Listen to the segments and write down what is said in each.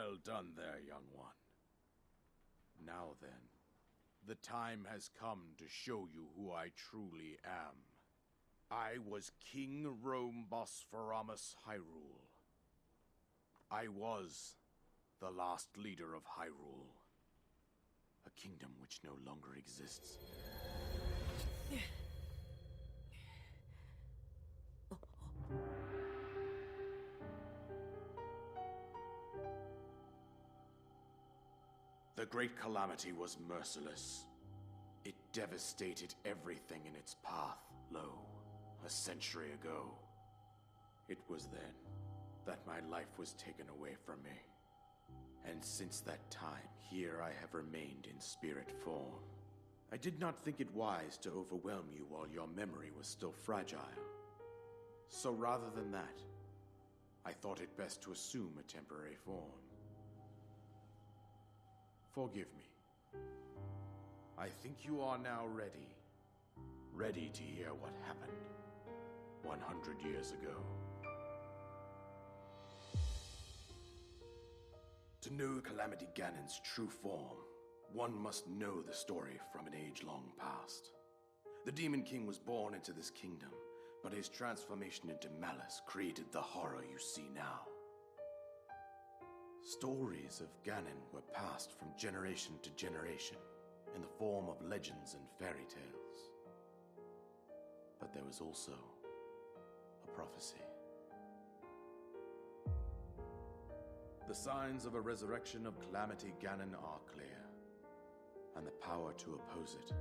Well done there, young one. Now then, the time has come to show you who I truly am. I was King Rome Bosphoramus Hyrule. I was the last leader of Hyrule. A kingdom which no longer exists. The Great Calamity was merciless. It devastated everything in its path, a century ago. It was then that my life was taken away from me. And since that time, here I have remained in spirit form. I did not think it wise to overwhelm you while your memory was still fragile. So rather than that, I thought it best to assume a temporary form. Forgive me. I think you are now ready. Ready to hear what happened 100 years ago. To know Calamity Ganon's true form, one must know the story from an age long past. The Demon King was born into this kingdom, but his transformation into malice created the horror you see now. Stories of Ganon were passed from generation to generation in the form of legends and fairy tales. But there was also a prophecy. The signs of a resurrection of Calamity Ganon are clear, and the power to oppose it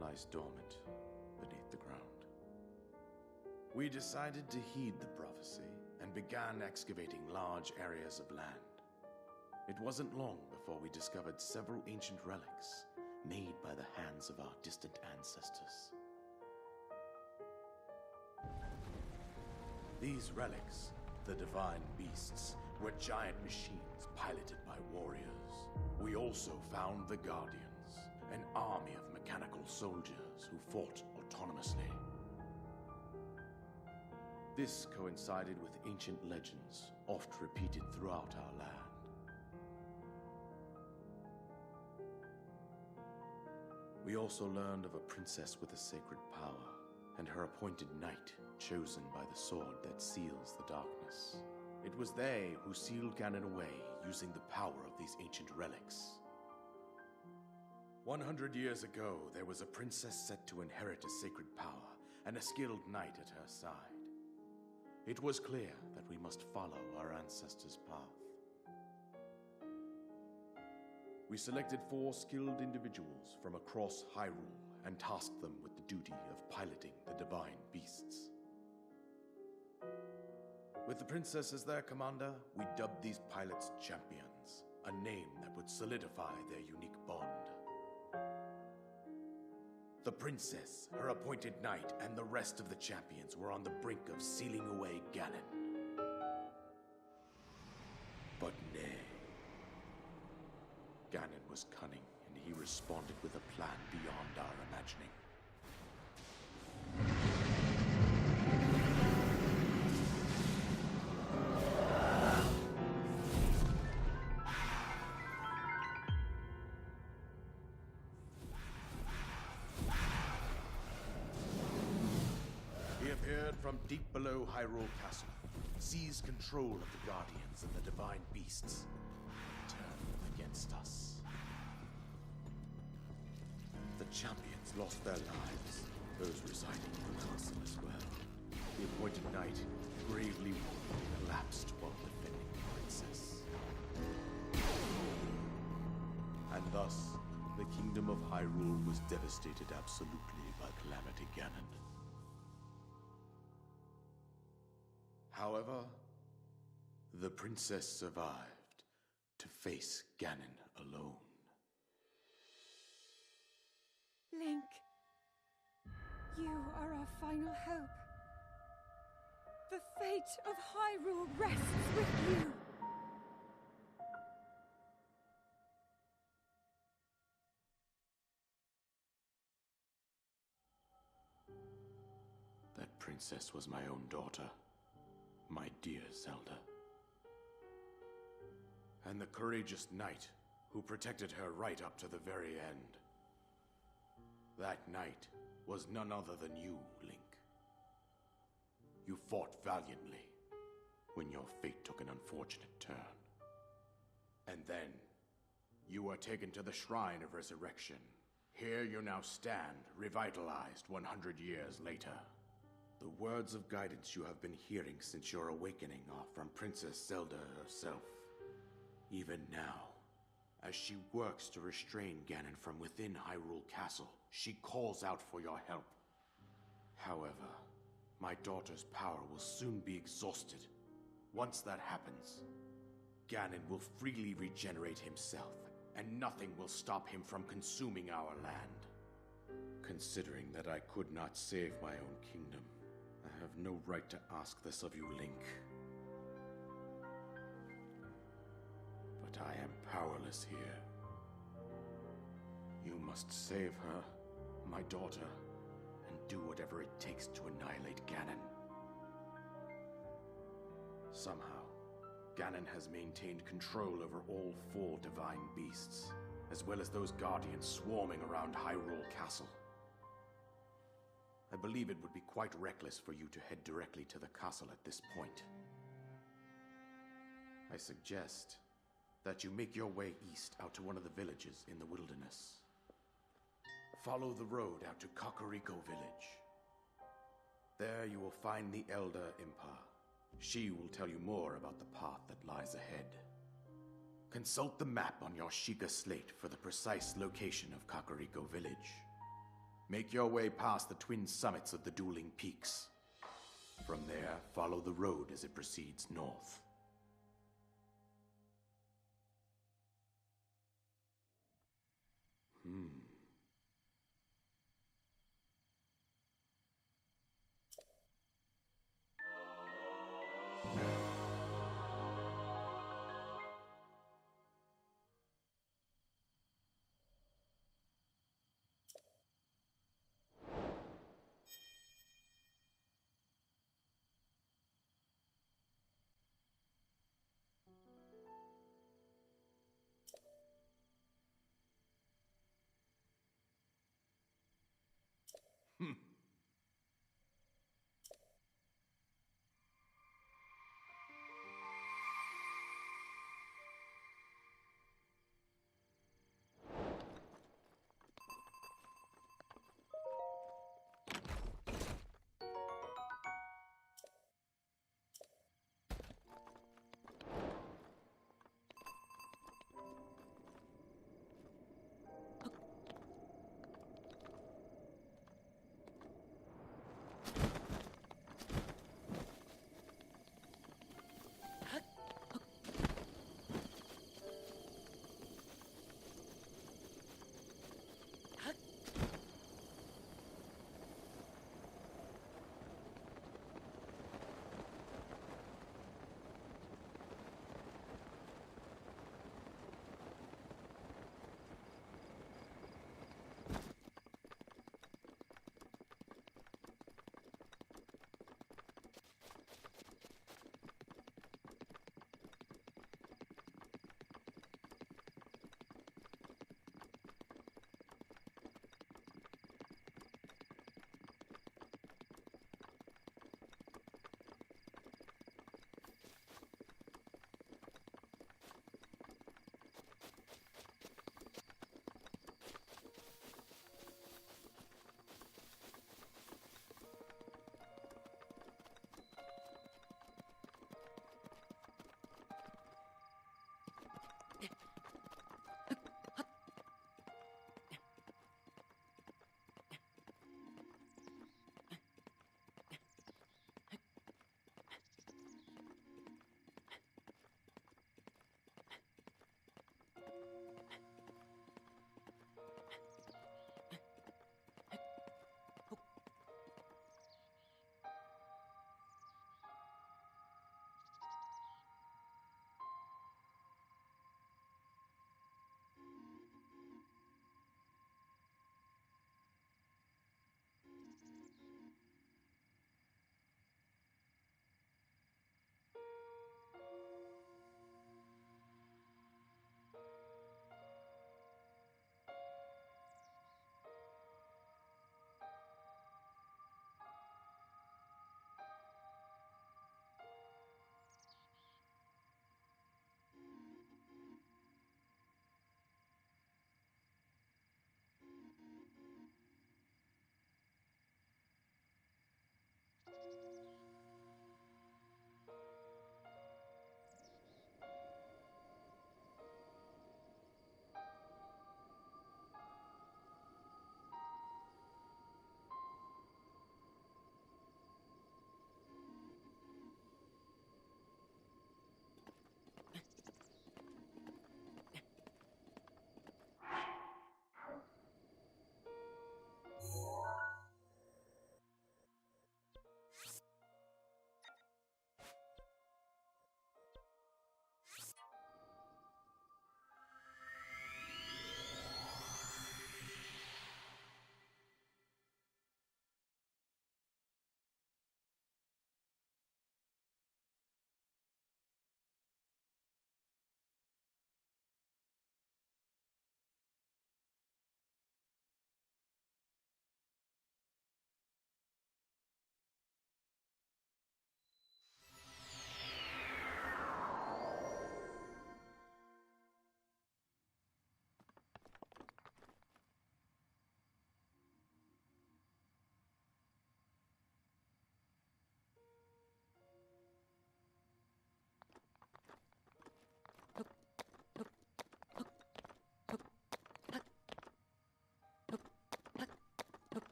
lies dormant beneath the ground. We decided to heed the prophecy and began excavating large areas of land. It wasn't long before we discovered several ancient relics made by the hands of our distant ancestors. These relics, the divine beasts, were giant machines piloted by warriors. We also found the Guardians, an army of mechanical soldiers who fought autonomously. This coincided with ancient legends, oft repeated throughout our land. We also learned of a princess with a sacred power, and her appointed knight, chosen by the sword that seals the darkness. It was they who sealed Ganon away using the power of these ancient relics. 100 years ago, there was a princess set to inherit a sacred power and a skilled knight at her side. It was clear that we must follow our ancestors' path. We selected 4 skilled individuals from across Hyrule and tasked them with the duty of piloting the divine beasts. With the princess as their commander, we dubbed these pilots champions, a name that would solidify their unique bond. The princess, her appointed knight, and the rest of the champions were on the brink of sealing away Ganon. But nay. Ganon was cunning, and he responded with a plan beyond our imagining. He appeared from deep below Hyrule Castle, seized control of the Guardians and the divine beasts, and turned them against us. The champions lost their lives, those residing in the castle as well. The appointed knight, gravely wounded, collapsed while defending the princess. And thus, the kingdom of Hyrule was devastated absolutely by Calamity Ganon. However, the princess survived to face Ganon alone. Link, you are our final hope. The fate of Hyrule rests with you. That princess was my own daughter. My dear Zelda. and the courageous knight who protected her right up to the very end. That knight was none other than you, Link. You fought valiantly when your fate took an unfortunate turn. And then, you were taken to the Shrine of Resurrection. Here you now stand, revitalized 100 years later. The words of guidance you have been hearing since your awakening are from Princess Zelda herself. Even now, as she works to restrain Ganon from within Hyrule Castle, she calls out for your help. However, my daughter's power will soon be exhausted. Once that happens, Ganon will freely regenerate himself, and nothing will stop him from consuming our land. Considering that I could not save my own kingdom, I have no right to ask this of you, Link. But I am powerless here. You must save her, my daughter, and do whatever it takes to annihilate Ganon. Somehow, Ganon has maintained control over all 4 divine beasts, as well as those guardians swarming around Hyrule Castle. I believe it would be quite reckless for you to head directly to the castle at this point. I suggest that you make your way east out to one of the villages in the wilderness. Follow the road out to Kakariko Village. There you will find the Elder Impa. She will tell you more about the path that lies ahead. Consult the map on your Sheikah slate for the precise location of Kakariko Village. Make your way past the twin summits of the dueling peaks. From there, follow the road as it proceeds north.